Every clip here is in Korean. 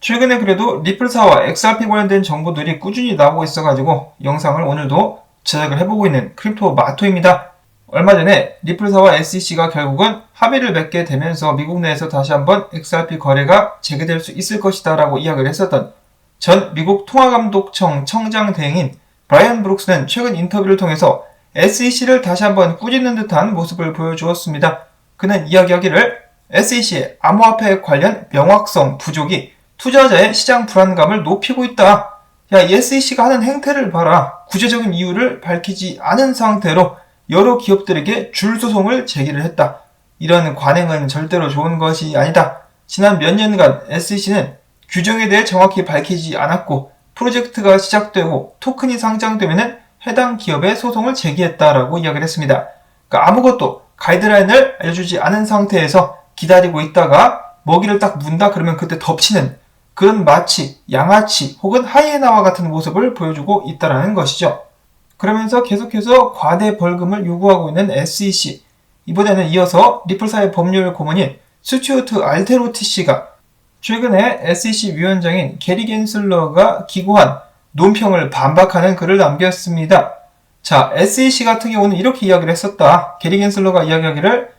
최근에 그래도 리플사와 XRP 관련된 정보들이 꾸준히 나오고 있어가지고 영상을 오늘도 제작을 해보고 있는 크립토 마토입니다. 얼마 전에 리플사와 SEC가 결국은 합의를 맺게 되면서 미국 내에서 다시 한번 XRP 거래가 재개될 수 있을 것이다 라고 이야기를 했었던 전 미국 통화감독청 청장 대행인 브라이언 브룩스는 최근 인터뷰를 통해서 SEC를 다시 한번 꾸짖는 듯한 모습을 보여주었습니다. 그는 이야기하기를 SEC의 암호화폐 관련 명확성 부족이 투자자의 시장 불안감을 높이고 있다. 야, 이 SEC가 하는 행태를 봐라. 구체적인 이유를 밝히지 않은 상태로 여러 기업들에게 줄소송을 제기를 했다. 이런 관행은 절대로 좋은 것이 아니다. 지난 몇 년간 SEC는 규정에 대해 정확히 밝히지 않았고 프로젝트가 시작되고 토큰이 상장되면 해당 기업에 소송을 제기했다라고 이야기를 했습니다. 그러니까 아무것도 가이드라인을 알려주지 않은 상태에서 기다리고 있다가 먹이를 딱 문다 그러면 그때 덮치는 그런 마치 양아치 혹은 하이에나와 같은 모습을 보여주고 있다는 것이죠. 그러면서 계속해서 과대 벌금을 요구하고 있는 SEC. 이번에는 이어서 리플사의 법률 고문인 스튜어트 알테로티 씨가 최근에 SEC 위원장인 게리 겐슬러가 기고한 논평을 반박하는 글을 남겼습니다. 자, SEC 같은 경우는 이렇게 이야기를 했었다. 게리 겐슬러가 이야기하기를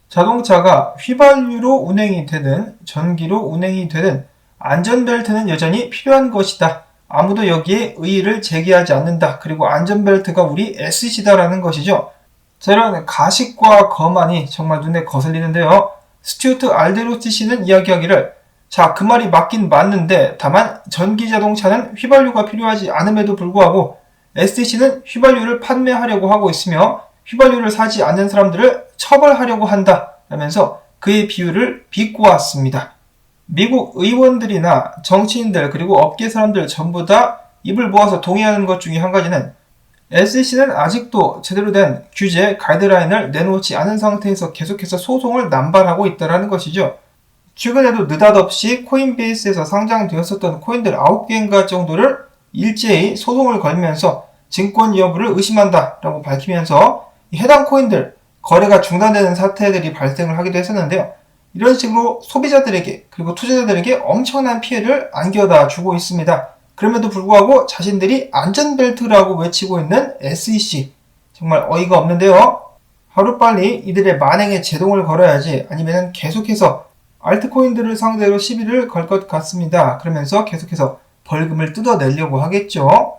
자동차가 휘발유로 운행이 되든 전기로 운행이 되든 안전벨트는 여전히 필요한 것이다. 아무도 여기에 의의를 제기하지 않는다. 그리고 안전벨트가 우리 SEC다라는 것이죠. 자, 이런 가식과 거만이 정말 눈에 거슬리는데요. 스튜어트 알데로티 씨는 이야기하기를 자, 그 말이 맞긴 맞는데 다만 전기자동차는 휘발유가 필요하지 않음에도 불구하고 SEC는 휘발유를 판매하려고 하고 있으며 휘발유를 사지 않는 사람들을 처벌하려고 한다 라면서 그의 비유를 비꼬았습니다. 미국 의원들이나 정치인들 그리고 업계 사람들 전부 다 입을 모아서 동의하는 것 중에 한 가지는 SEC는 아직도 제대로 된 규제 가이드라인을 내놓지 않은 상태에서 계속해서 소송을 남발하고 있다는 것이죠. 최근에도 느닷없이 코인베이스에서 상장되었었던 코인들 9개인가 정도를 일제히 소송을 걸면서 증권 여부를 의심한다 라고 밝히면서 해당 코인들 거래가 중단되는 사태들이 발생을 하기도 했었는데요. 이런 식으로 소비자들에게 그리고 투자자들에게 엄청난 피해를 안겨다 주고 있습니다. 그럼에도 불구하고 자신들이 안전벨트라고 외치고 있는 SEC 정말 어이가 없는데요. 하루빨리 이들의 만행에 제동을 걸어야지 아니면 계속해서 알트코인들을 상대로 시비를 걸 것 같습니다. 그러면서 계속해서 벌금을 뜯어내려고 하겠죠.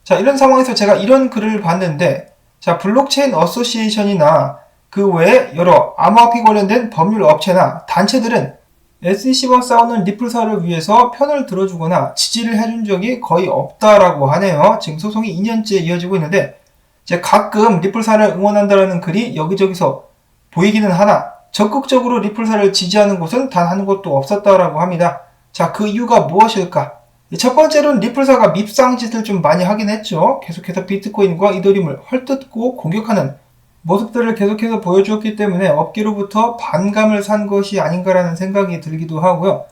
자, 이런 상황에서 제가 이런 글을 봤는데 자, 블록체인 어소시에이션이나 그 외에 여러 암호화폐 관련된 법률 업체나 단체들은 SEC와 싸우는 리플사를 위해서 편을 들어주거나 지지를 해준 적이 거의 없다라고 하네요. 지금 소송이 2년째 이어지고 있는데 이제 가끔 리플사를 응원한다라는 글이 여기저기서 보이기는 하나 적극적으로 리플사를 지지하는 곳은 단 한 곳도 없었다라고 합니다. 자, 그 이유가 무엇일까? 첫 번째로는 리플사가 밉상짓을 좀 많이 하긴 했죠. 계속해서 비트코인과 이더리움을 헐뜯고 공격하는 모습들을 계속해서 보여주었기 때문에 업계로부터 반감을 산 것이 아닌가라는 생각이 들기도 하고요.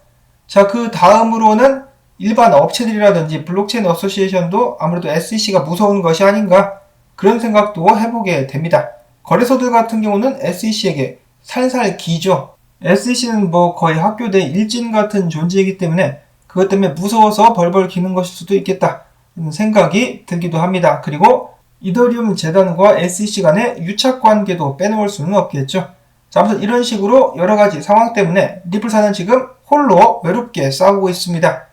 자, 그 다음으로는 일반 업체들이라든지 블록체인 어소시에이션도 아무래도 SEC가 무서운 것이 아닌가 그런 생각도 해보게 됩니다. 거래소들 같은 경우는 SEC에게 살살 기죠. SEC는 뭐 거의 학교 내 일진 같은 존재이기 때문에 그것 때문에 무서워서 벌벌 기는 것일 수도 있겠다 생각이 들기도 합니다. 그리고 이더리움 재단과 SEC 간의 유착관계도 빼놓을 수는 없겠죠. 자, 아무튼 이런 식으로 여러가지 상황 때문에 리플사는 지금 홀로 외롭게 싸우고 있습니다.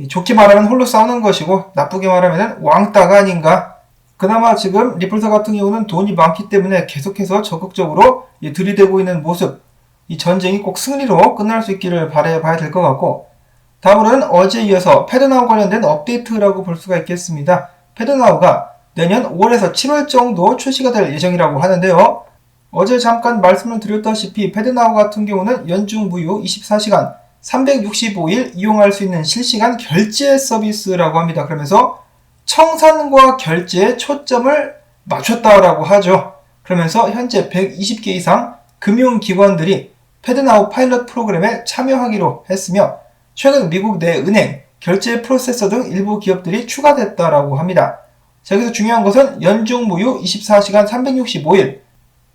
좋게 말하면 홀로 싸우는 것이고 나쁘게 말하면 왕따가 아닌가. 그나마 지금 리플사 같은 경우는 돈이 많기 때문에 계속해서 적극적으로 들이대고 있는 모습. 이 전쟁이 꼭 승리로 끝날 수 있기를 바라봐야 될 것 같고 다음으로는 어제에 이어서 패드나우 관련된 업데이트라고 볼 수가 있겠습니다. 패드나우가 내년 5월에서 7월 정도 출시가 될 예정이라고 하는데요. 어제 잠깐 말씀을 드렸다시피 패드나우 같은 경우는 연중 무휴 24시간 365일 이용할 수 있는 실시간 결제 서비스라고 합니다. 그러면서 청산과 결제에 초점을 맞췄다라고 하죠. 그러면서 현재 120개 이상 금융기관들이 패드나우 파일럿 프로그램에 참여하기로 했으며 최근 미국 내 은행, 결제 프로세서 등 일부 기업들이 추가됐다라고 합니다. 자, 여기서 중요한 것은 연중 무휴 24시간 365일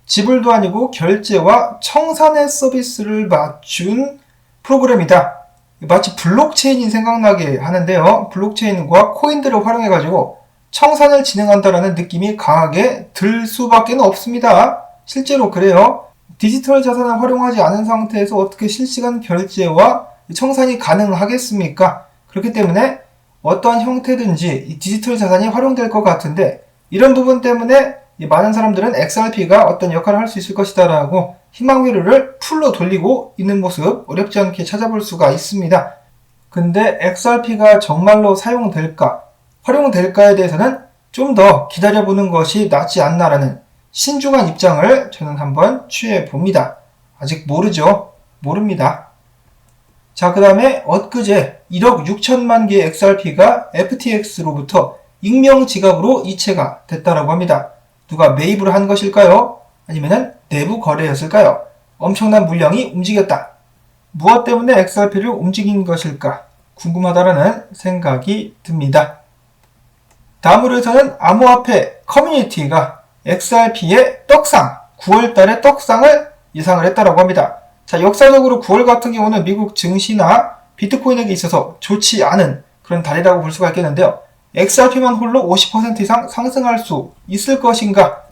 지불도 아니고 결제와 청산의 서비스를 맞춘 프로그램이다. 마치 블록체인이 생각나게 하는데요. 블록체인과 코인들을 활용해가지고 청산을 진행한다라는 느낌이 강하게 들 수밖에 없습니다. 실제로 그래요. 디지털 자산을 활용하지 않은 상태에서 어떻게 실시간 결제와 청산이 가능하겠습니까? 그렇기 때문에 어떠한 형태든지 이 디지털 자산이 활용될 것 같은데, 이런 부분 때문에 많은 사람들은 XRP가 어떤 역할을 할 수 있을 것이다 라고 희망회로를 풀로 돌리고 있는 모습 어렵지 않게 찾아볼 수가 있습니다. 근데 XRP가 정말로 사용될까, 활용될까에 대해서는 좀 더 기다려보는 것이 낫지 않나라는 신중한 입장을 저는 한번 취해봅니다. 아직 모르죠. 모릅니다. 자, 그 다음에 엊그제 1억 6천만 개의 XRP가 FTX로부터 익명 지갑으로 이체가 됐다라고 합니다. 누가 매입을 한 것일까요? 아니면 내부 거래였을까요? 엄청난 물량이 움직였다. 무엇 때문에 XRP를 움직인 것일까? 궁금하다라는 생각이 듭니다. 다음으로 해서는 암호화폐 커뮤니티가 XRP의 떡상, 9월달에 떡상을 예상을 했다라고 합니다. 자, 역사적으로 9월 같은 경우는 미국 증시나 비트코인에게 있어서 좋지 않은 그런 달이라고 볼 수가 있겠는데요. XRP만 홀로 50% 이상 상승할 수 있을 것인가?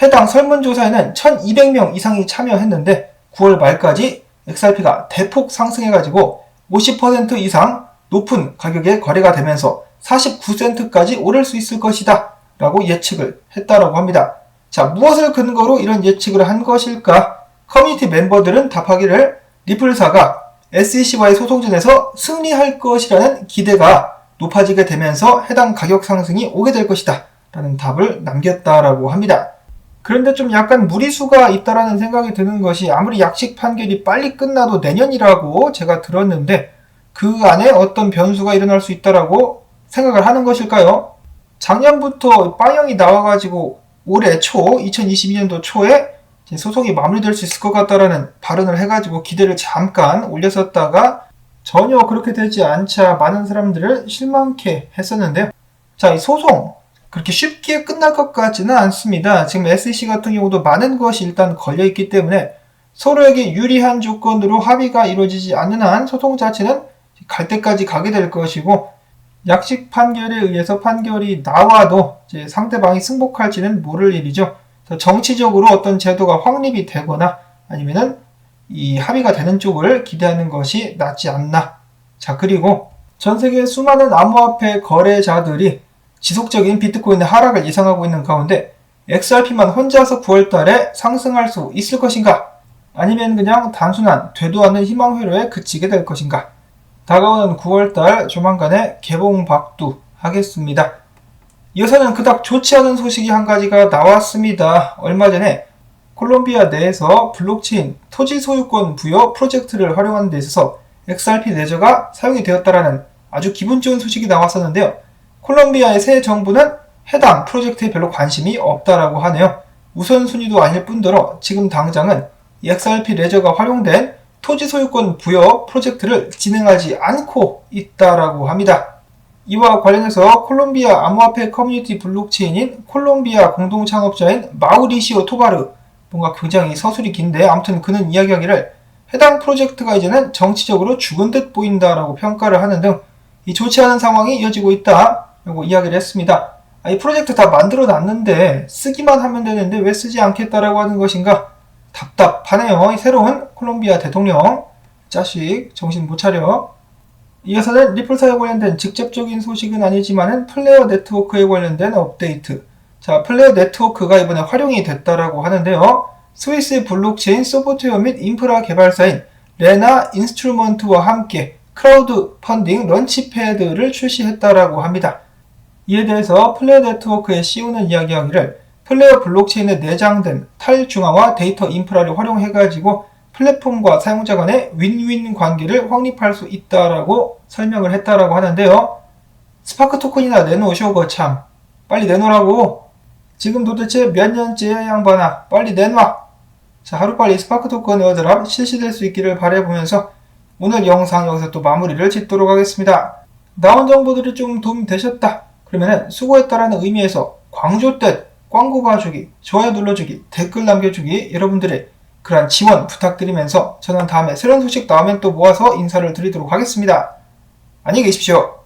해당 설문조사에는 1200명 이상이 참여했는데 9월 말까지 XRP가 대폭 상승해가지고 50% 이상 높은 가격에 거래가 되면서 49센트까지 오를 수 있을 것이다 라고 예측을 했다라고 합니다. 자, 무엇을 근거로 이런 예측을 한 것일까? 커뮤니티 멤버들은 답하기를 리플사가 SEC와의 소송전에서 승리할 것이라는 기대가 높아지게 되면서 해당 가격 상승이 오게 될 것이다 라는 답을 남겼다라고 합니다. 그런데 좀 약간 무리수가 있다라는 생각이 드는 것이, 아무리 약식 판결이 빨리 끝나도 내년이라고 제가 들었는데 그 안에 어떤 변수가 일어날 수 있다라고 생각을 하는 것일까요? 작년부터 빵형이 나와가지고 올해 초 2022년도 초에 소송이 마무리될 수 있을 것 같다라는 발언을 해가지고 기대를 잠깐 올렸었다가 전혀 그렇게 되지 않자 많은 사람들을 실망케 했었는데요. 자, 이 소송 그렇게 쉽게 끝날 것 같지는 않습니다. 지금 SEC 같은 경우도 많은 것이 일단 걸려있기 때문에 서로에게 유리한 조건으로 합의가 이루어지지 않는 한 소송 자체는 갈 때까지 가게 될 것이고, 약식 판결에 의해서 판결이 나와도 이제 상대방이 승복할지는 모를 일이죠. 정치적으로 어떤 제도가 확립이 되거나 아니면은 이 합의가 되는 쪽을 기대하는 것이 낫지 않나. 자, 그리고 전 세계 수많은 암호화폐 거래자들이 지속적인 비트코인의 하락을 예상하고 있는 가운데 XRP만 혼자서 9월달에 상승할 수 있을 것인가? 아니면 그냥 단순한 되도 않는 희망회로에 그치게 될 것인가? 다가오는 9월달 조만간에 개봉박두 하겠습니다. 이어서는 그닥 좋지 않은 소식이 한 가지가 나왔습니다. 얼마 전에 콜롬비아 내에서 블록체인 토지 소유권 부여 프로젝트를 활용하는 데 있어서 XRP 레저가 사용이 되었다라는 아주 기분 좋은 소식이 나왔었는데요. 콜롬비아의 새 정부는 해당 프로젝트에 별로 관심이 없다라고 하네요. 우선순위도 아닐 뿐더러 지금 당장은 XRP 레저가 활용된 토지 소유권 부여 프로젝트를 진행하지 않고 있다라고 합니다. 이와 관련해서 콜롬비아 암호화폐 커뮤니티 블록체인인 콜롬비아 공동 창업자인 마우리시오 토바르, 뭔가 굉장히 서술이 긴데 아무튼 그는 이야기하기를 해당 프로젝트가 이제는 정치적으로 죽은 듯 보인다라고 평가를 하는 등 이 좋지 않은 상황이 이어지고 있다라고 이야기를 했습니다. 이 프로젝트 다 만들어 놨는데 쓰기만 하면 되는데 왜 쓰지 않겠다라고 하는 것인가? 답답하네요. 이 새로운 콜롬비아 대통령 자식 정신 못 차려. 이어서는 리플사에 관련된 직접적인 소식은 아니지만은 플레어 네트워크에 관련된 업데이트. 자, 플레어 네트워크가 이번에 활용이 됐다라고 하는데요. 스위스 블록체인 소프트웨어 및 인프라 개발사인 레나 인스트루먼트와 함께 크라우드 펀딩 런치패드를 출시했다라고 합니다. 이에 대해서 플레어 네트워크의 CEO는 이야기하기를 플레어 블록체인에 내장된 탈중앙화 데이터 인프라를 활용해가지고 플랫폼과 사용자 간의 윈윈 관계를 확립할 수 있다라고 설명을 했다라고 하는데요. 스파크 토큰이나 내놓으셔, 참. 빨리 내놓으라고. 지금 도대체 몇 년째야, 양반아. 빨리 내놔. 자, 하루빨리 스파크 토큰 에어드랍 실시될 수 있기를 바라보면서 오늘 영상 여기서 또 마무리를 짓도록 하겠습니다. 나온 정보들이 좀 도움이 되셨다. 그러면은 수고했다라는 의미에서 광조 때 광고 봐주기, 좋아요 눌러주기, 댓글 남겨주기, 여러분들의 그런 지원 부탁드리면서 저는 다음에 새로운 소식 나오면 또 모아서 인사를 드리도록 하겠습니다. 안녕히 계십시오.